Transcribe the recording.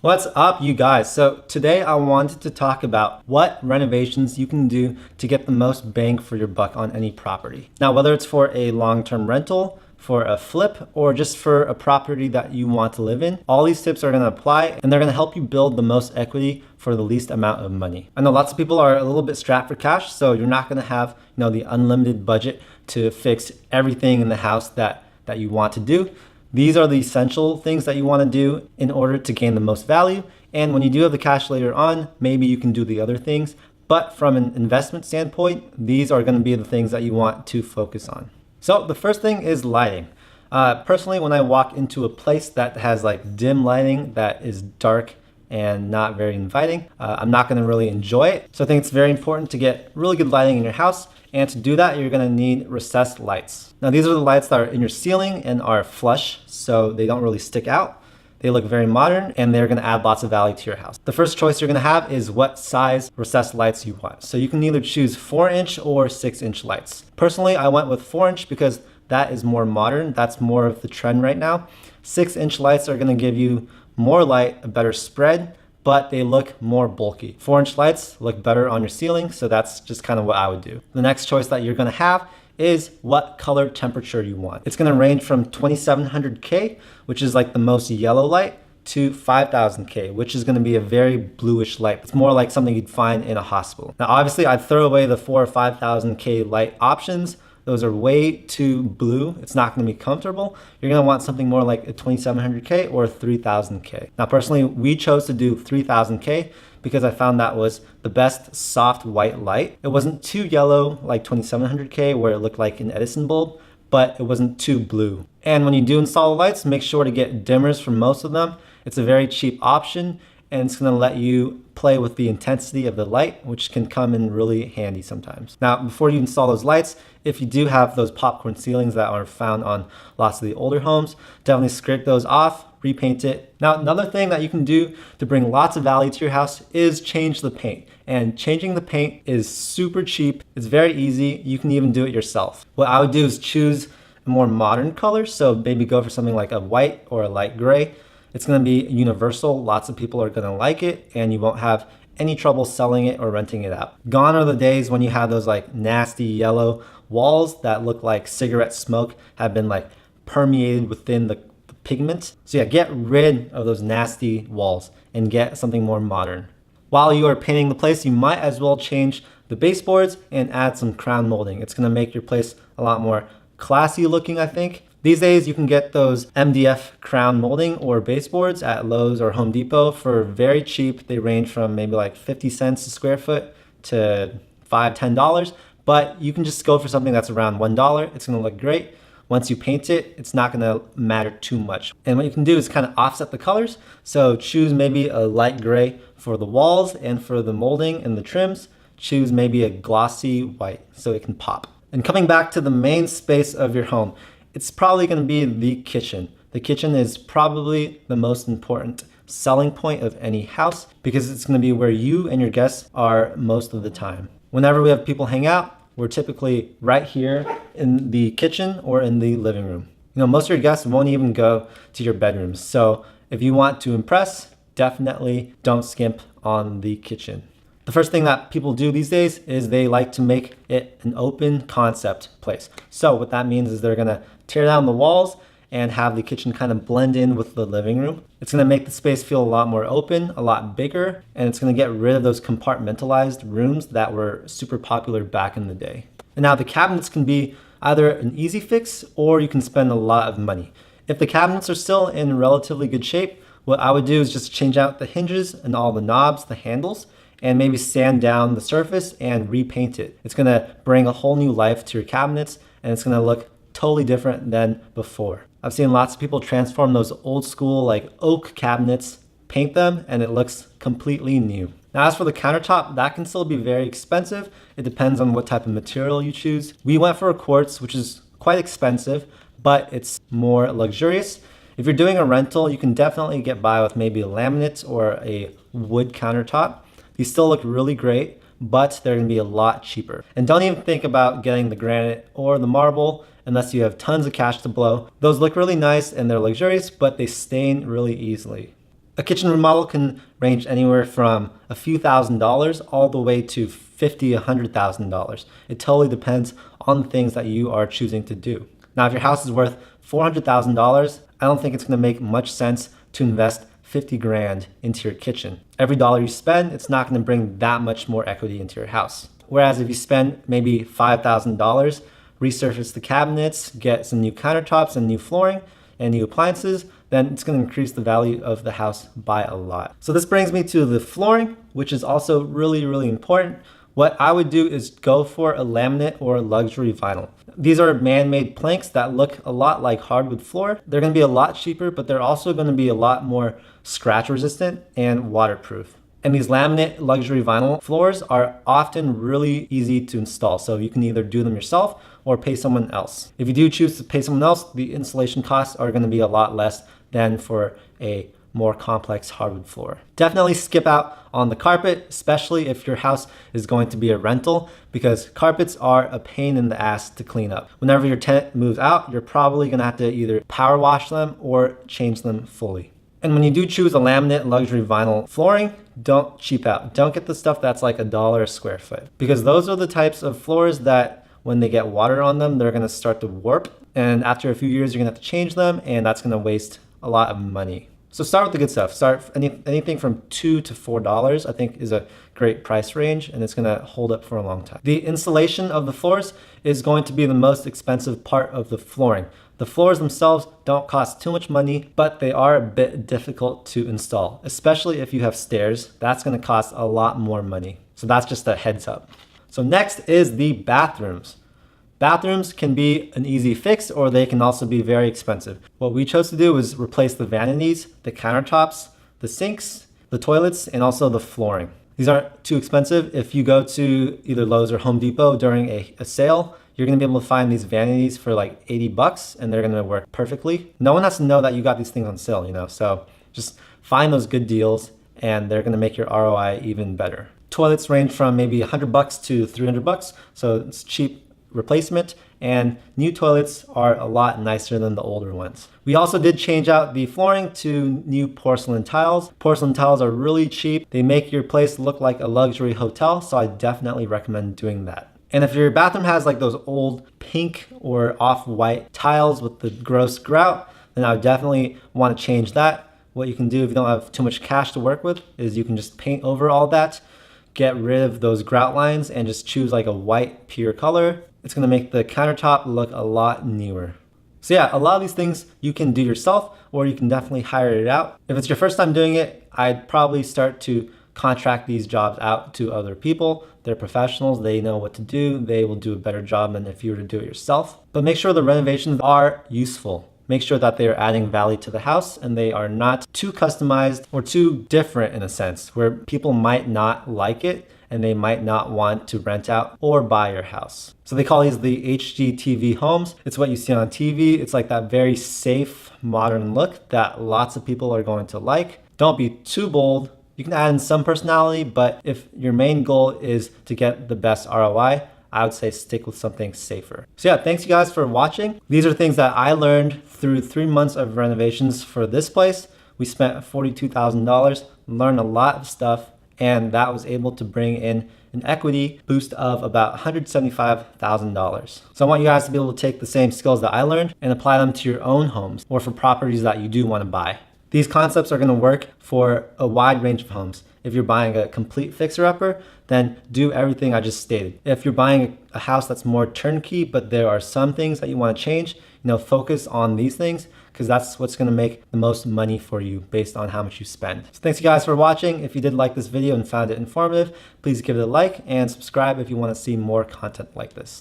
What's up, you guys? So today I wanted to talk about what renovations you can do to get the most bang for your buck on any property. Now, whether it's for a long-term rental, for a flip, or just for a property that you want to live in, all these tips are going to apply and they're going to help you build the most equity for the least amount of money. I know lots of people are a little bit strapped for cash, so you're not going to have, the unlimited budget to fix everything in the house that you want to do. These are the essential things that you want to do in order to gain the most value. And when you do have the cash later on, maybe you can do the other things. But from an investment standpoint, these are going to be the things that you want to focus on. So the first thing is lighting. Personally, when I walk into a place that has like dim lighting that is dark and not very inviting, I'm not going to really enjoy it. So I think it's very important to get really good lighting in your house. And to do that, you're going to need recessed lights. Now, these are the lights that are in your ceiling and are flush, so they don't really stick out. They look very modern, and they're going to add lots of value to your house. The first choice you're going to have is what size recessed lights you want. So you can either choose 4-inch or 6-inch lights. Personally, I went with 4-inch because that is more modern. That's more of the trend right now. 6-inch lights are going to give you more light, a better spread, but they look more bulky. 4-inch lights look better on your ceiling, so that's just kind of what I would do. The next choice that you're gonna have is what color temperature you want. It's gonna range from 2700K, which is like the most yellow light, to 5000K, which is gonna be a very bluish light. It's more like something you'd find in a hospital. Now, obviously, I'd throw away the 4 or 5000K light options. Those are way too blue. It's not going to be comfortable. You're going to want something more like a 2700K or 3000K. Now, personally, we chose to do 3000K because I found that was the best soft white light. It wasn't too yellow like 2700K where it looked like an Edison bulb, but it wasn't too blue. And when you do install the lights, make sure to get dimmers for most of them. It's a very cheap option, and it's going to let you play with the intensity of the light, which can come in really handy sometimes. Now, before you install those lights, if you do have those popcorn ceilings that are found on lots of the older homes, definitely scrape those off, repaint it. Now, another thing that you can do to bring lots of value to your house is change the paint. And changing the paint is super cheap. It's very easy. You can even do it yourself. What I would do is choose a more modern color. So maybe go for something like a white or a light gray. It's going to be universal. Lots of people are going to like it, and you won't have any trouble selling it or renting it out. Gone are the days when you have those like nasty yellow walls that look like cigarette smoke have been like permeated within the pigment. So yeah, get rid of those nasty walls and get something more modern. While you are painting the place, you might as well change the baseboards and add some crown molding. It's going to make your place a lot more classy looking, I think. These days, you can get those MDF crown molding or baseboards at Lowe's or Home Depot for very cheap. They range from maybe like 50 cents a square foot to $5, $10, but you can just go for something that's around $1. It's gonna look great. Once you paint it, it's not gonna matter too much. And what you can do is kind of offset the colors. So choose maybe a light gray for the walls and for the molding and the trims. Choose maybe a glossy white so it can pop. And coming back to the main space of your home, it's probably going to be the kitchen. The kitchen is probably the most important selling point of any house because it's going to be where you and your guests are most of the time. Whenever we have people hang out, we're typically right here in the kitchen or in the living room. Most of your guests won't even go to your bedrooms. So if you want to impress, definitely don't skimp on the kitchen. The first thing that people do these days is they like to make it an open concept place. So what that means is they're gonna tear down the walls and have the kitchen kind of blend in with the living room. It's gonna make the space feel a lot more open, a lot bigger, and it's gonna get rid of those compartmentalized rooms that were super popular back in the day. And now the cabinets can be either an easy fix or you can spend a lot of money. If the cabinets are still in relatively good shape, what I would do is just change out the hinges and all the knobs, the handles, and maybe sand down the surface and repaint it. It's gonna bring a whole new life to your cabinets, and it's gonna look totally different than before. I've seen lots of people transform those old school like oak cabinets, paint them, and it looks completely new. Now, as for the countertop, that can still be very expensive. It depends on what type of material you choose. We went for a quartz, which is quite expensive, but it's more luxurious. If you're doing a rental, you can definitely get by with maybe a laminate or a wood countertop. These still look really great, but they're gonna be a lot cheaper. And don't even think about getting the granite or the marble unless you have tons of cash to blow. Those look really nice and they're luxurious, but they stain really easily. A kitchen remodel can range anywhere from a few $1,000s all the way to $50,000, $100,000. It totally depends on the things that you are choosing to do. Now, if your house is worth $400,000, I don't think it's going to make much sense to invest 50 grand into your kitchen. Every dollar you spend, it's not going to bring that much more equity into your house. Whereas if you spend maybe $5,000, resurface the cabinets, get some new countertops and new flooring and new appliances, then it's going to increase the value of the house by a lot. So this brings me to the flooring, which is also really, really important. What I would do is go for a laminate or a luxury vinyl. These are man-made planks that look a lot like hardwood floor. They're going to be a lot cheaper, but they're also going to be a lot more scratch resistant and waterproof. And these laminate luxury vinyl floors are often really easy to install. So you can either do them yourself or pay someone else. If you do choose to pay someone else, the installation costs are going to be a lot less than for a more complex hardwood floor. Definitely skip out on the carpet, especially if your house is going to be a rental, because carpets are a pain in the ass to clean up. Whenever your tenant moves out, you're probably gonna have to either power wash them or change them fully. And when you do choose a laminate luxury vinyl flooring, don't cheap out. Don't get the stuff that's like $1 a square foot, because those are the types of floors that when they get water on them, they're gonna start to warp. And after a few years, you're gonna have to change them, and that's gonna waste a lot of money. So start with the good stuff. Start anything from $2 to $4, I think is a great price range, and it's gonna hold up for a long time. The installation of the floors is going to be the most expensive part of the flooring. The floors themselves don't cost too much money, but they are a bit difficult to install, especially if you have stairs. That's gonna cost a lot more money. So that's just a heads up. So next is the bathrooms. Bathrooms can be an easy fix, or they can also be very expensive. What we chose to do was replace the vanities, the countertops, the sinks, the toilets, and also the flooring. These aren't too expensive. If you go to either Lowe's or Home Depot during a sale, you're gonna be able to find these vanities for like $80, and they're gonna work perfectly. No one has to know that you got these things on sale, you know? So just find those good deals, and they're gonna make your ROI even better. Toilets range from maybe $100 to $300, so it's cheap replacement, and new toilets are a lot nicer than the older ones. We also did change out the flooring to new porcelain tiles. Porcelain tiles are really cheap. They make your place look like a luxury hotel, so I definitely recommend doing that. And if your bathroom has like those old pink or off-white tiles with the gross grout, then I would definitely want to change that. What you can do if you don't have too much cash to work with is you can just paint over all that, get rid of those grout lines, and just choose like a white pure color. It's gonna make the countertop look a lot newer. So yeah, a lot of these things you can do yourself, or you can definitely hire it out. If it's your first time doing it, I'd probably start to contract these jobs out to other people. They're professionals, they know what to do. They will do a better job than if you were to do it yourself. But make sure the renovations are useful. Make sure that they are adding value to the house and they are not too customized or too different in a sense, where people might not like it and they might not want to rent out or buy your house. So they call these the HGTV homes. It's what you see on TV. It's like that very safe, modern look that lots of people are going to like. Don't be too bold. You can add in some personality, but if your main goal is to get the best ROI, I would say stick with something safer. So yeah, thanks you guys for watching. These are things that I learned through 3 months of renovations for this place. We spent $42,000, learned a lot of stuff, and that was able to bring in an equity boost of about $175,000. So I want you guys to be able to take the same skills that I learned and apply them to your own homes or for properties that you do want to buy. These concepts are going to work for a wide range of homes. If you're buying a complete fixer-upper, then do everything I just stated. If you're buying a house that's more turnkey, but there are some things that you want to change, focus on these things because that's what's going to make the most money for you based on how much you spend. So thanks you guys for watching. If you did like this video and found it informative, please give it a like and subscribe if you want to see more content like this.